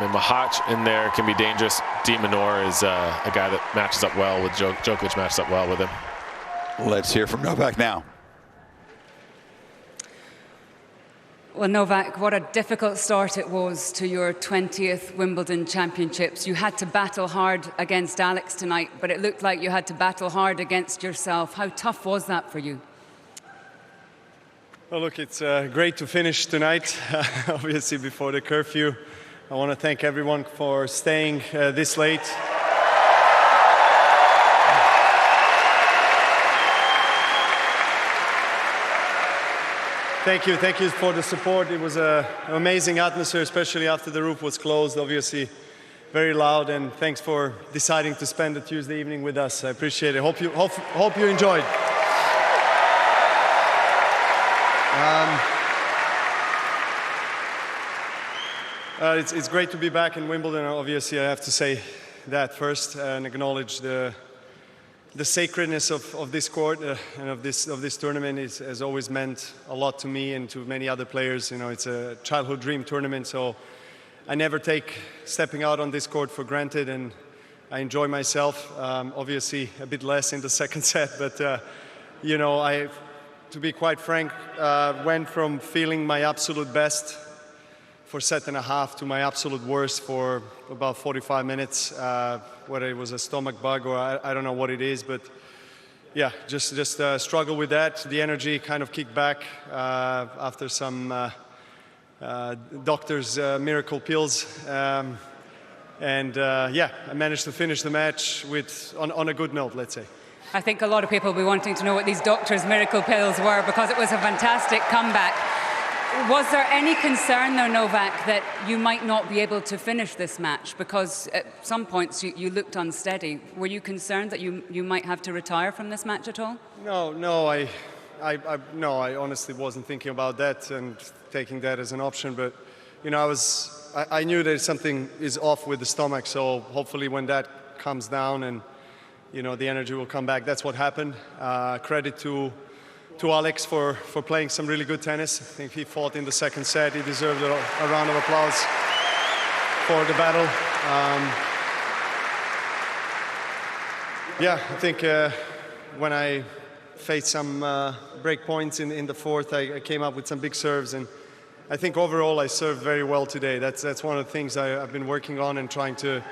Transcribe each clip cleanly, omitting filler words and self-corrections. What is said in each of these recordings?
I mean, Mahac in there can be dangerous. De Minaur is a guy that matches up well with Djokovic, matches up well with him. Let's hear from Novak now. Well, Novak, what a difficult start it was to your 20th Wimbledon Championships. You had to battle hard against Alex tonight, but it looked like you had to battle hard against yourself. How tough was that for you? Well, look, it's great to finish tonight, obviously before the curfew. I want to thank everyone for staying this late. Thank you for the support. It was an amazing atmosphere, especially after the roof was closed, obviously very loud, and thanks for deciding to spend the Tuesday evening with us. I appreciate it. Hope you enjoyed. It's great to be back in Wimbledon. Obviously, I have to say that first and acknowledge the sacredness of this court and of this tournament. Has always meant a lot to me and to many other players. You know, it's a childhood dream tournament, so I never take stepping out on this court for granted, and I enjoy myself. Obviously, a bit less in the second set, but you know, to be quite frank, went from feeling my absolute best for set and a half to my absolute worst for about 45 minutes, whether it was a stomach bug or I don't know what it is, but yeah, just struggle with that. The energy kind of kicked back after some doctor's miracle pills, and yeah, I managed to finish the match on a good note, let's say. I think a lot of people will be wanting to know what these doctors' miracle pills were, because it was a fantastic comeback. Was there any concern, though, Novak, that you might not be able to finish this match? Because at some points you looked unsteady. Were you concerned that you might have to retire from this match at all? No, I honestly wasn't thinking about that and taking that as an option. But you know, I knew that something is off with the stomach. So hopefully, when that comes down and you know the energy will come back. That's what happened. Credit to Alex for playing some really good tennis. I think he fought in the second set. He deserved a round of applause for the battle. Yeah, I think when I faced some break points in the fourth, I came up with some big serves, and I think overall I served very well today. That's one of the things I've been working on and trying to,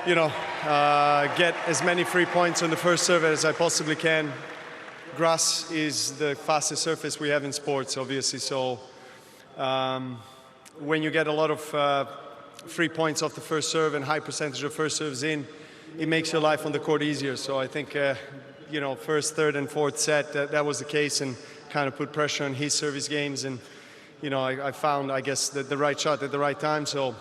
you know, get as many free points on the first serve as I possibly can. Grass is the fastest surface we have in sports, obviously, so when you get a lot of free points off the first serve and high percentage of first serves in, it makes your life on the court easier. So I think, you know, first, third and fourth set, that was the case, and kind of put pressure on his service games, and, you know, I found, I guess, the right shot at the right time. So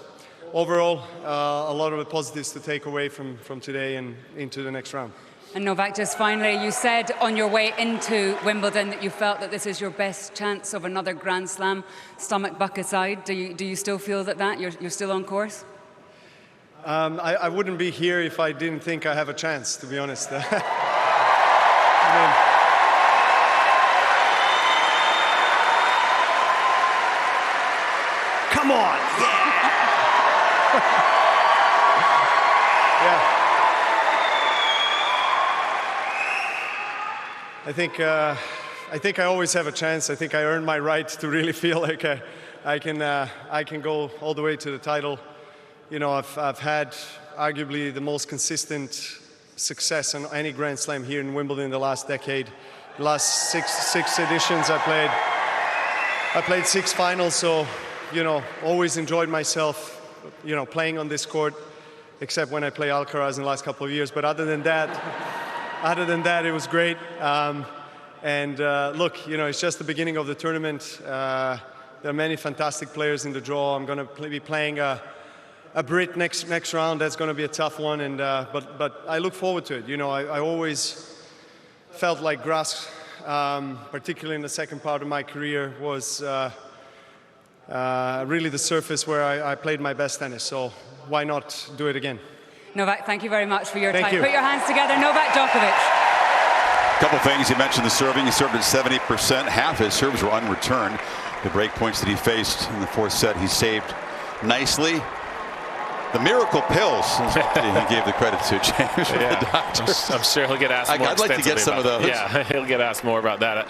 overall, a lot of the positives to take away from today and into the next round. And Novak, just finally, you said on your way into Wimbledon that you felt that this is your best chance of another Grand Slam, stomach bug aside. Do you still feel that you're still on course? I wouldn't be here if I didn't think I have a chance, to be honest. I mean, come on, yeah. Yeah. I think I always have a chance. I think I earned my right to really feel like I can go all the way to the title. You know, I've had arguably the most consistent success on any Grand Slam here in Wimbledon in the last decade. The last six editions I played 6 finals, so you know, always enjoyed myself, you know, playing on this court, except when I play Alcaraz in the last couple of years. But other than that, it was great. Look, you know, it's just the beginning of the tournament. There are many fantastic players in the draw. I'm going to be playing a Brit next round. That's going to be a tough one, and but I look forward to it. You know, I always felt like grass, particularly in the second part of my career, was really the surface where I played my best tennis. So why not do it again? Novak, thank you very much for your time. Put your hands together. Novak Djokovic. A couple things. You mentioned the serving. He served at 70%. Half his serves were unreturned. The break points that he faced in the fourth set, he saved nicely. The miracle pills. He gave the credit to James. Yeah, I'm sure he'll get asked more I'd like to get extensively some of about those. that. Yeah, he'll get asked more about that.